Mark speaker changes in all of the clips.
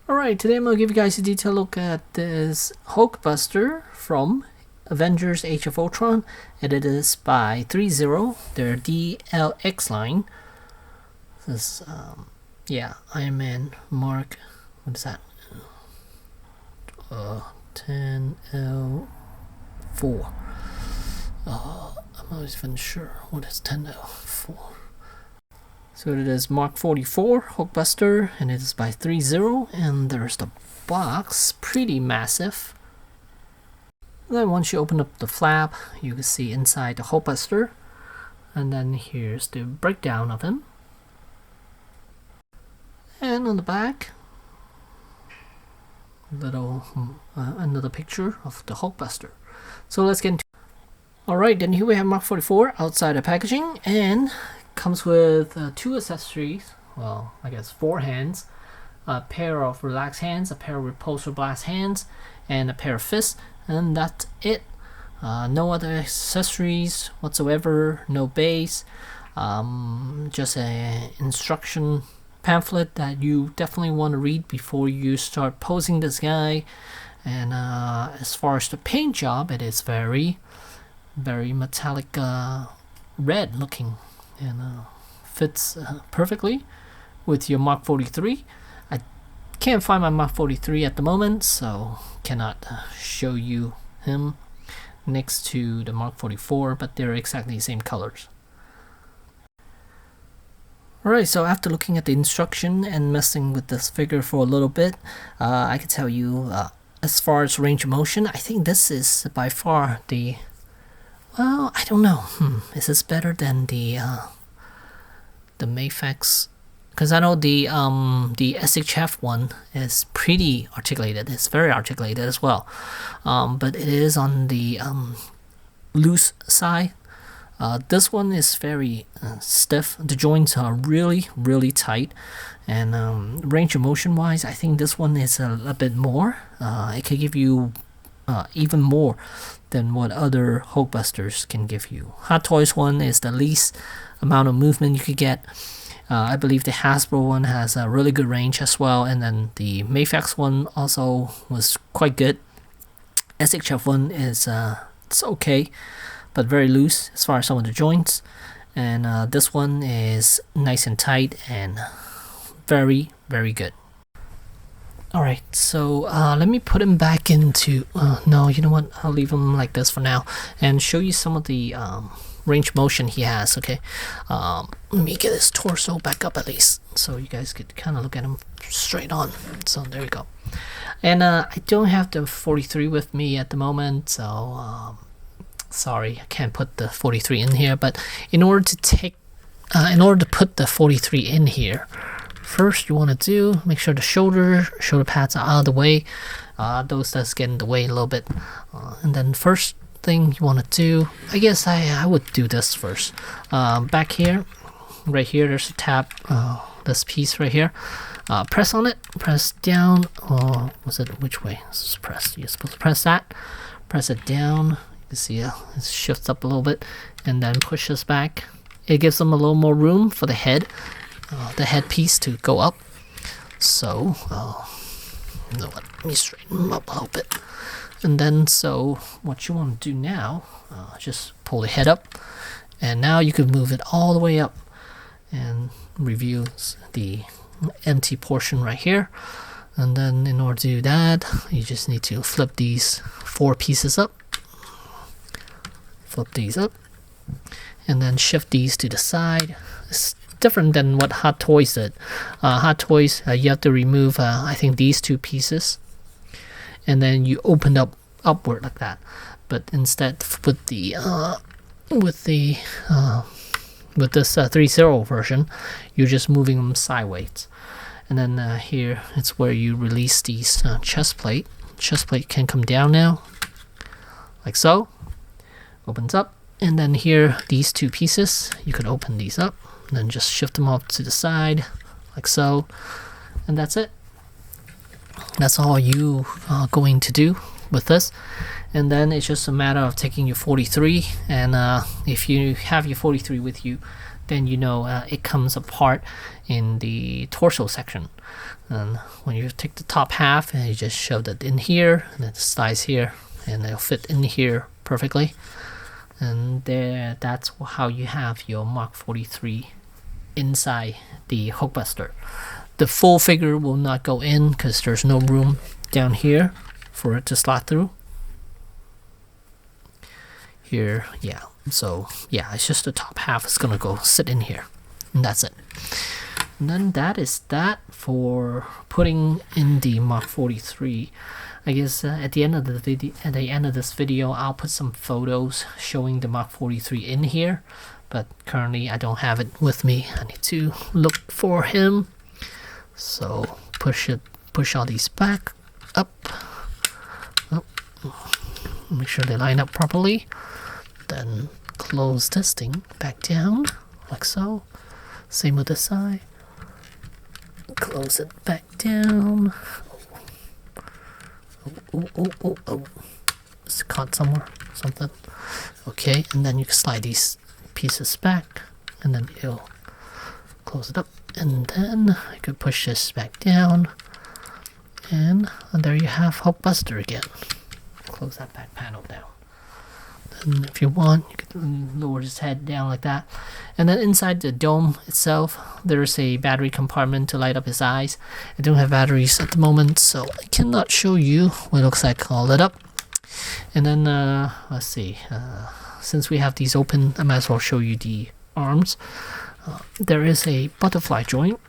Speaker 1: Alright, today I'm going to give you guys a detailed look at this Hulkbuster from Avengers Age of Ultron, and it is by Threezero, their DLX line. This is, Iron Man Mark, what is that? 10L4. I'm not even sure what is 10L4. So it is Mark 44 Hulkbuster, and it is by Threezero, and there's the box, pretty massive. And then once you open up the flap, you can see inside the Hulkbuster, and then here's the breakdown of him. And on the back, little another picture of the Hulkbuster. So let's get into it. Alright, then here we have Mark 44 outside the packaging, and comes with two accessories, well, I guess 4 hands, a pair of relaxed hands, a pair of repulsor blast hands, and a pair of fists, and that's it. No other accessories whatsoever, no base, just an instruction pamphlet that you definitely want to read before you start posing this guy. And as far as the paint job, it is very metallic red looking, and fits perfectly with your Mark 43. I can't find my Mark 43 at the moment, so cannot show you him next to the Mark 44, but they're exactly the same colors. Alright, so after looking at the instruction and messing with this figure for a little bit, I can tell you, as far as range of motion, I think this is by far the, well, I don't know. Is this better than the Mayfax? Because I know the SHF one is pretty articulated. It's very articulated as well, but it is on the loose side. This one is very stiff. The joints are really tight, and range of motion wise, I think this one is a bit more. It could give you even more than what other Hulkbusters can give you. Hot Toys one is the least amount of movement you could get. I believe the Hasbro one has a really good range as well, and then the Mayfax one also was quite good. SHF one is it's okay, but very loose as far as some of the joints, and this one is nice and tight and very good. Alright, so let me put him back into, no, you know what, I'll leave him like this for now and show you some of the range motion he has. Okay, let me get his torso back up at least so you guys could kind of look at him straight on. So there we go. And I don't have the 43 with me at the moment, so sorry, I can't put the 43 in here. But in order to put the 43 in here, first you want to do, make sure the shoulder pads are out of the way. Those does get in the way a little bit, and then first thing you want to do, I guess I would do this first. Back here, right here, there's a tab, this piece right here. Press on it, press down, or was it which way? This is press. You're supposed to press that, press it down. You can see it shifts up a little bit, and then push this back. It gives them a little more room for the head piece to go up. So you know what, let me straighten them up a little bit. And then, so what you want to do now, just pull the head up, and now you can move it all the way up and review the empty portion right here. And then in order to do that, you just need to flip these 4 pieces up, flip these up, and then shift these to the side. It's different than what Hot Toys did. Hot Toys, you have to remove I think these 2 pieces, and then you open up upward like that. But instead, with the with this Threezero version, you're just moving them sideways. And then here, it's where you release these chest plate. Chest plate can come down now, like so. Opens up, and then here, these 2 pieces, you could open these up, and then just shift them up to the side, like so, and that's it. That's all you are going to do with this. and then it's just a matter of taking your 43, and if you have your 43 with you, then you know it comes apart in the torso section. And when you take the top half and you just shove it in here, and it slides here, and it'll fit in here perfectly. And there, that's how you have your Mark 43 inside the Hulkbuster. The full figure will not go in because there's no room down here for it to slot through. Here, yeah. So yeah, it's just the top half is gonna go sit in here, and that's it. And then that is that for putting in the Mark 43. I guess at the end of this video, I'll put some photos showing the Mark 43 in here, but currently I don't have it with me. I need to look for him. So push all these back up. Oh, make sure they line up properly. Then close this thing back down like so. Same with this side. Close it back down. Oh. It's caught somewhere. Something. Okay, and then you can slide these pieces back, and then you'll close it up. And then I could push this back down. And there you have Hulkbuster again. Close that back panel down. And if you want, you can lower his head down like that. And then inside the dome itself, there's a battery compartment to light up his eyes. I don't have batteries at the moment, so I cannot show you what it looks like all lit up. And then, let's see, since we have these open, I might as well show you the arms. There is a butterfly joint.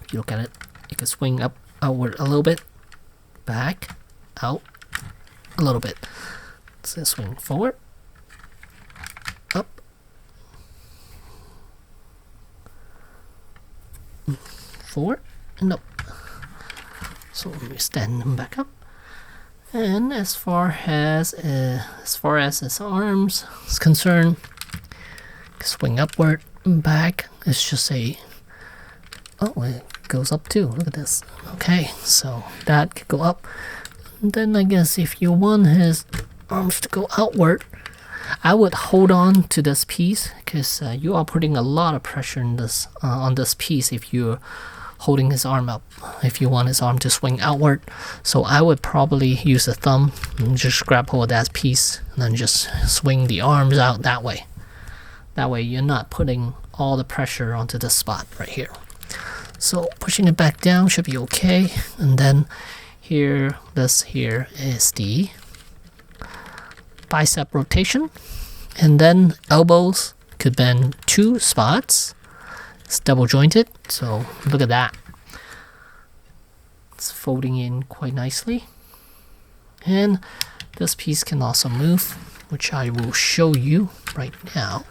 Speaker 1: If you look at it, it can swing outward a little bit, back, out, a little bit. So swing forward, up, forward, and up. So let me stand them back up. And as far as his arms is concerned, swing upward and back. It's just it goes up too. Look at this. Okay, so that could go up. And then I guess if you want his arms to go outward, I would hold on to this piece because you are putting a lot of pressure in this on this piece if you're holding his arm up, if you want his arm to swing outward. So I would probably use a thumb and just grab hold of that piece and then just swing the arms out that way. That way you're not putting all the pressure onto this spot right here. So pushing it back down should be okay. And then this here is the bicep rotation, and then elbows could bend 2 spots. It's double jointed, so look at that. It's folding in quite nicely. And this piece can also move, which I will show you right now.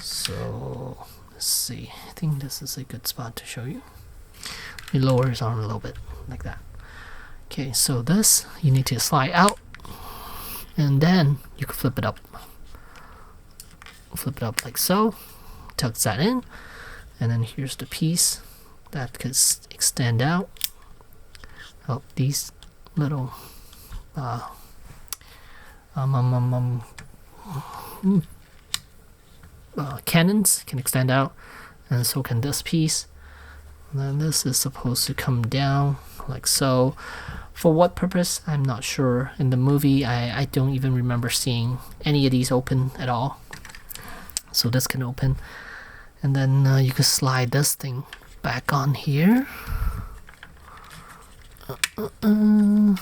Speaker 1: So let's see, I think this is a good spot to show you. You lower his arm a little bit like that. Okay, so this you need to slide out, and then you can flip it up. Flip it up like so, tucks that in, and then here's the piece that could extend out. Oh, these little cannons can extend out, and so can this piece. And then this is supposed to come down like so. For what purpose, I'm not sure. In the movie, I don't even remember seeing any of these open at all. So this can open. And then you can slide this thing back on here. And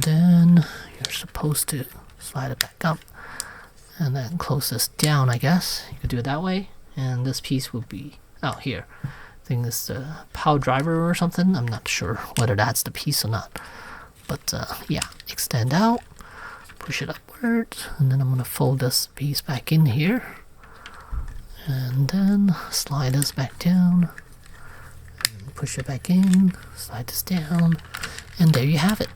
Speaker 1: then you're supposed to slide it back up. And then close this down, I guess. You could do it that way. And this piece will be out here. I think this is the power driver or something. I'm not sure whether that's the piece or not. But yeah, extend out, push it upward, and then I'm going to fold this piece back in here. And then slide this back down, and push it back in, slide this down, and there you have it.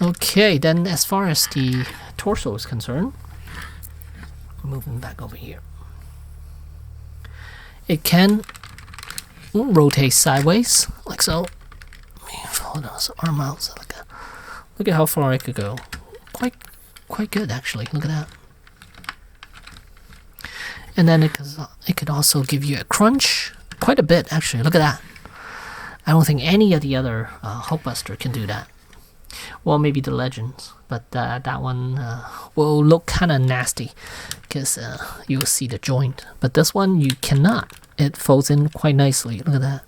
Speaker 1: Okay, then as far as the torso is concerned, moving back over here. It can rotate sideways, like so. Let me hold on, so arm out. So look at how far I could go. Quite good actually. Look at that. And then it could also give you a crunch, quite a bit actually. Look at that. I don't think any of the other Hulkbuster can do that. Well, maybe the Legends, but that one will look kind of nasty because you'll see the joint. But this one you cannot. It folds in quite nicely. Look at that.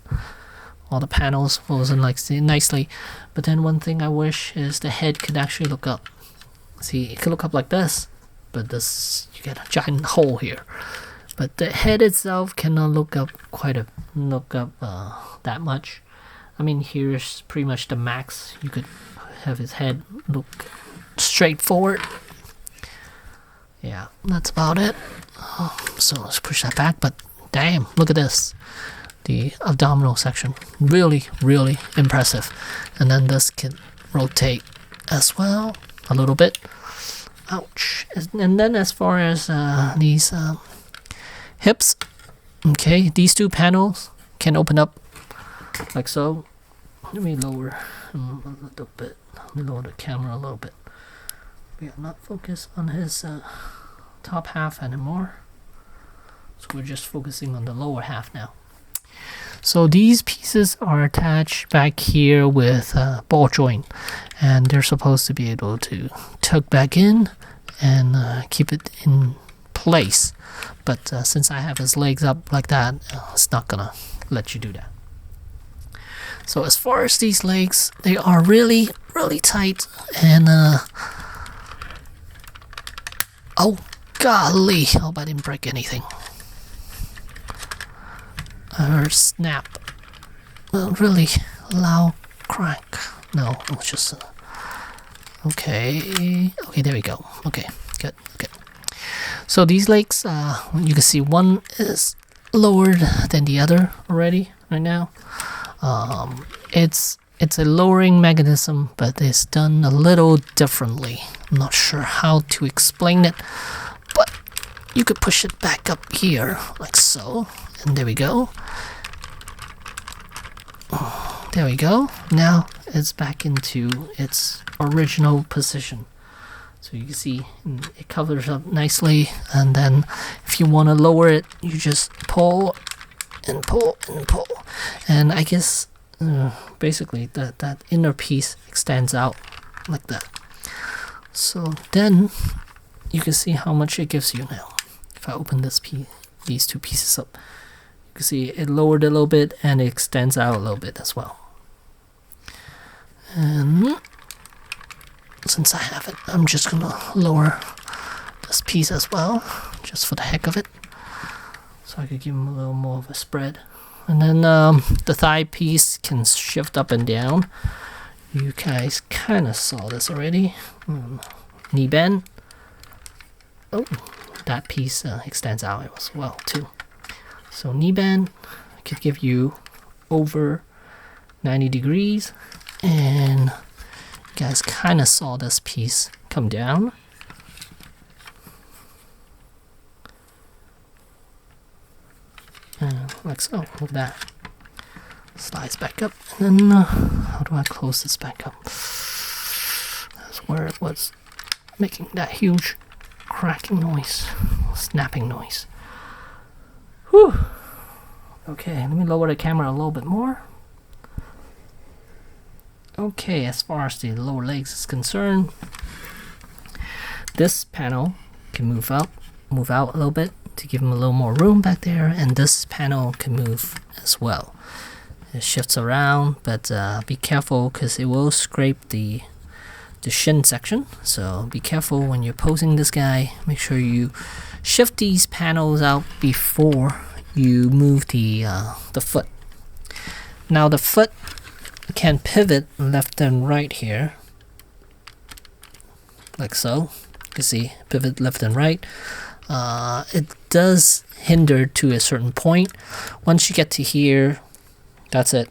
Speaker 1: All the panels folds in like nicely. But then one thing I wish is the head could actually look up. See, it could look up like this, but this you get a giant hole here. But the head itself cannot look up that much. I mean, here's pretty much the max. You could have his head look straight forward. Yeah, that's about it. So let's push that back. But damn, look at this. The abdominal section, really impressive. And then this can rotate as well a little bit. Ouch. And then as far as these hips, okay, these two panels can open up like so. Let me lower him a little bit. Let me lower the camera a little bit. We are not focused on his top half anymore, so we're just focusing on the lower half now. So these pieces are attached back here with a ball joint, and they're supposed to be able to tuck back in and keep it in place. But since I have his legs up like that, it's not gonna let you do that. So as far as these legs, they are really tight, and oh golly, I hope I didn't break anything. I heard snap. A really loud crack. No, it was just okay, there we go. Okay, good. So these legs, you can see one is lowered than the other already right now. It's a lowering mechanism, but it's done a little differently. I'm not sure how to explain it, but you could push it back up here like so, and there we go. There we go. Now it's back into its original position. So you can see it covers up nicely, and then if you want to lower it, you just pull and pull and pull, and I guess basically that inner piece extends out like that. So then you can see how much it gives you now. If I open these two pieces up, you can see it lowered a little bit and it extends out a little bit as well. And since I have it, I'm just gonna lower this piece as well, just for the heck of it, so I could give him a little more of a spread. And then the thigh piece can shift up and down. You guys kind of saw this already. Knee bend. Oh, that piece extends out as well too. So knee bend could give you over 90 degrees, and you guys kind of saw this piece come down. Like so. Look at that. Slides back up, and then how do I close this back up? That's where it was making that huge cracking noise, snapping noise. Whew. Okay, let me lower the camera a little bit more. Okay, as far as the lower legs is concerned, this panel can move out a little bit to give him a little more room back there, and this panel can move as well. It shifts around, but be careful because it will scrape the shin section. So be careful when you're posing this guy. Make sure you shift these panels out before you move the foot. Now the foot can pivot left and right here, like so. You can see pivot left and right. It does hinder to a certain point. Once you get to here, that's it.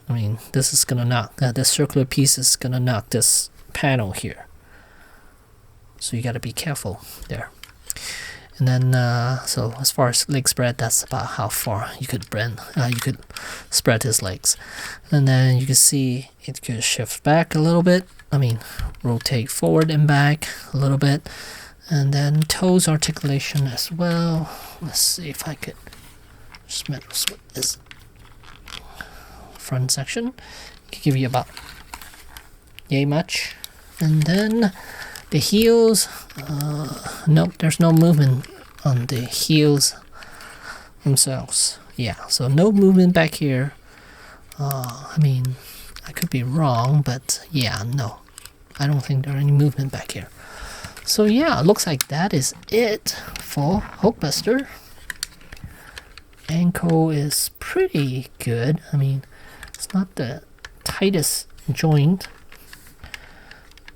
Speaker 1: I mean, this is gonna knock this circular piece is gonna knock this panel here. So you gotta be careful there. And then so as far as leg spread, that's about how far you could spread his legs. And then you can see it could shift back a little bit. I mean, rotate forward and back a little bit. And then toes articulation as well. Let's see if I could just mess with this front section. Could give you about yay much. And then the heels, nope, there's no movement on the heels themselves. Yeah, so no movement back here. I mean, I could be wrong, but yeah, no, I don't think there's any movement back here. So yeah, it looks like that is it for Hulkbuster. Ankle is pretty good. I mean, it's not the tightest joint.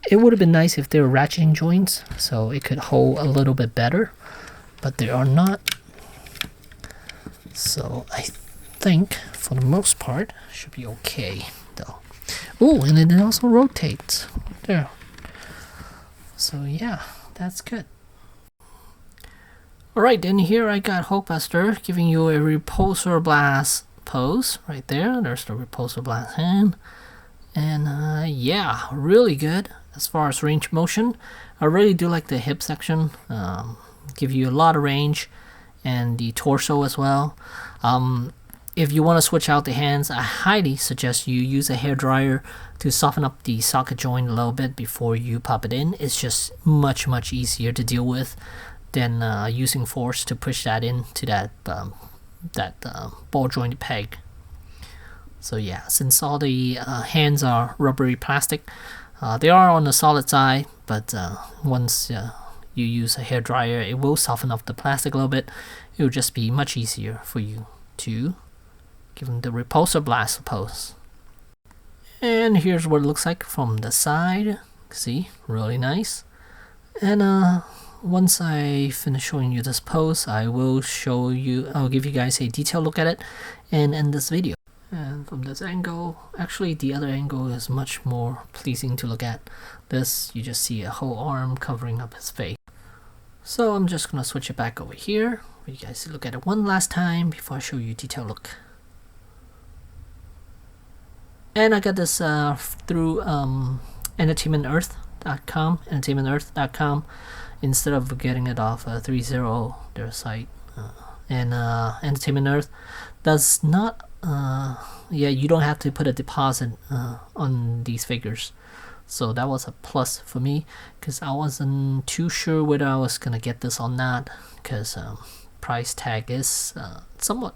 Speaker 1: It would have been nice if they were ratcheting joints, so it could hold a little bit better, but they are not. So I think, for the most part, should be okay, though. Oh, and then it also rotates. There. So yeah, that's good. Alright, then here I got Hulkbuster giving you a repulsor blast pose right there. There's the repulsor blast hand. And yeah, really good as far as range motion. I really do like the hip section. Give you a lot of range, and the torso as well. If you want to switch out the hands, I highly suggest you use a hairdryer to soften up the socket joint a little bit before you pop it in. It's just much easier to deal with than using force to push that into that ball joint peg. So yeah, since all the hands are rubbery plastic, they are on the solid side, but once you use a hairdryer, it will soften up the plastic a little bit. It will just be much easier for you to give them the repulsor blast pose. And here's what it looks like from the side. See, really nice. And once I finish showing you this pose, I'll give you guys a detailed look at it and end this video. And from this angle, actually the other angle is much more pleasing to look at. This, you just see a whole arm covering up his face. So I'm just gonna switch it back over here for you guys to look at it one last time before I show you a detailed look. And I got this through entertainmentearth.com, instead of getting it off Threezero, their site. And Entertainment Earth does not, yeah, you don't have to put a deposit on these figures. So that was a plus for me, because I wasn't too sure whether I was gonna get this or not, because price tag is somewhat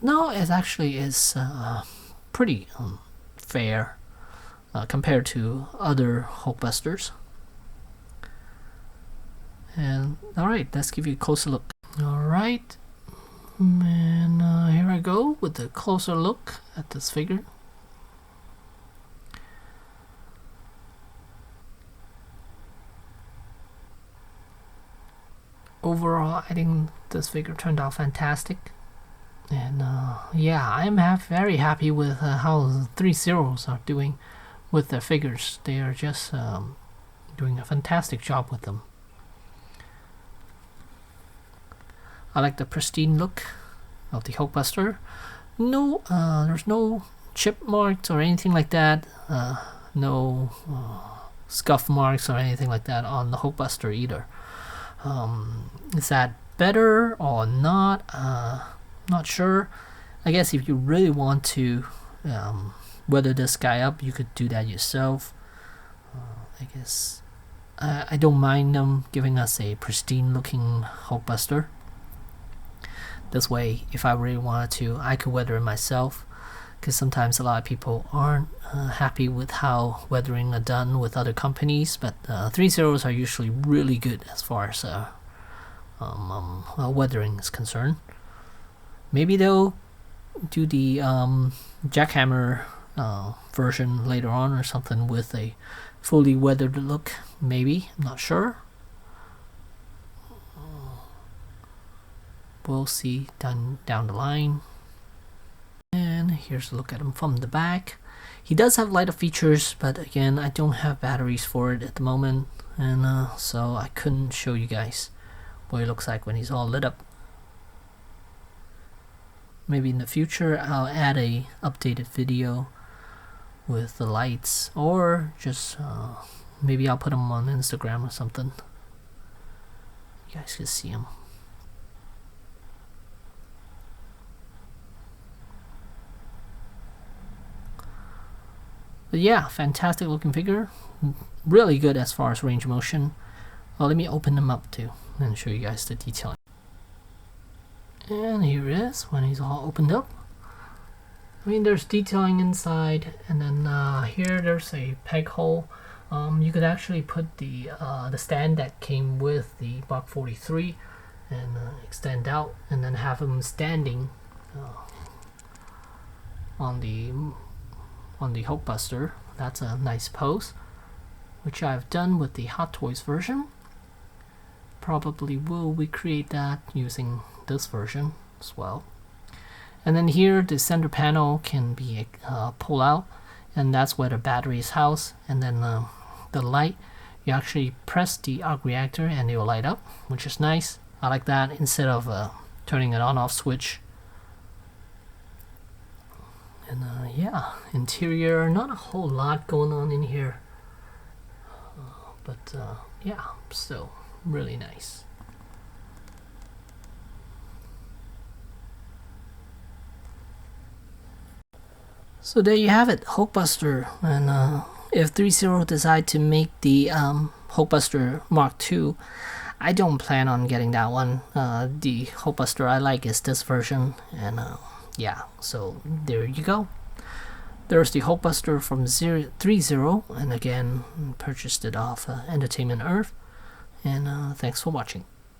Speaker 1: no, it actually is pretty fair compared to other Hulkbusters. And alright, let's give you a closer look. Alright, and here I go with a closer look at this figure. Overall, I think this figure turned out fantastic. And yeah, I'm very happy with how Threezeros are doing with their figures. They are just doing a fantastic job with them. I like the pristine look of the Hulkbuster. No, there's no chip marks or anything like that. No scuff marks or anything like that on the Hulkbuster either. Is that better or not? Not sure. I guess if you really want to weather this guy up, you could do that yourself. I guess I don't mind them giving us a pristine looking Hulkbuster. This way, if I really wanted to, I could weather it myself, because sometimes a lot of people aren't happy with how weathering are done with other companies, but Threezeros are usually really good as far as weathering is concerned. Maybe they'll do the jackhammer version later on or something with a fully weathered look. Maybe, I'm not sure. We'll see down the line. And here's a look at him from the back. He does have lighter features, but again, I don't have batteries for it at the moment. and so I couldn't show you guys what it looks like when he's all lit up. Maybe in the future I'll add a updated video with the lights, or just maybe I'll put them on Instagram or something. You guys can see them. But yeah, fantastic looking figure. Really good as far as range of motion. Well, let me open them up too and show you guys the detailing. And here it is when he's all opened up. I mean, there's detailing inside, and then here there's a peg hole. You could actually put the stand that came with the Mark 43 and extend out, and then have him standing on the Hulkbuster. That's a nice pose, which I've done with the Hot Toys version. Probably will recreate that using this version as well. And then here the center panel can be pulled out, and that's where the battery is housed. And then the light, you actually press the arc reactor and it will light up, which is nice. I like that instead of turning an on-off switch. And yeah, interior, not a whole lot going on in here, but yeah, still really nice. So there you have it, Hulkbuster. And if Threezero decide to make the Hulkbuster Mark II, I don't plan on getting that one. The Hulkbuster I like is this version, and yeah, so there you go. There's the Hulkbuster from Threezero, and again, purchased it off Entertainment Earth. And thanks for watching.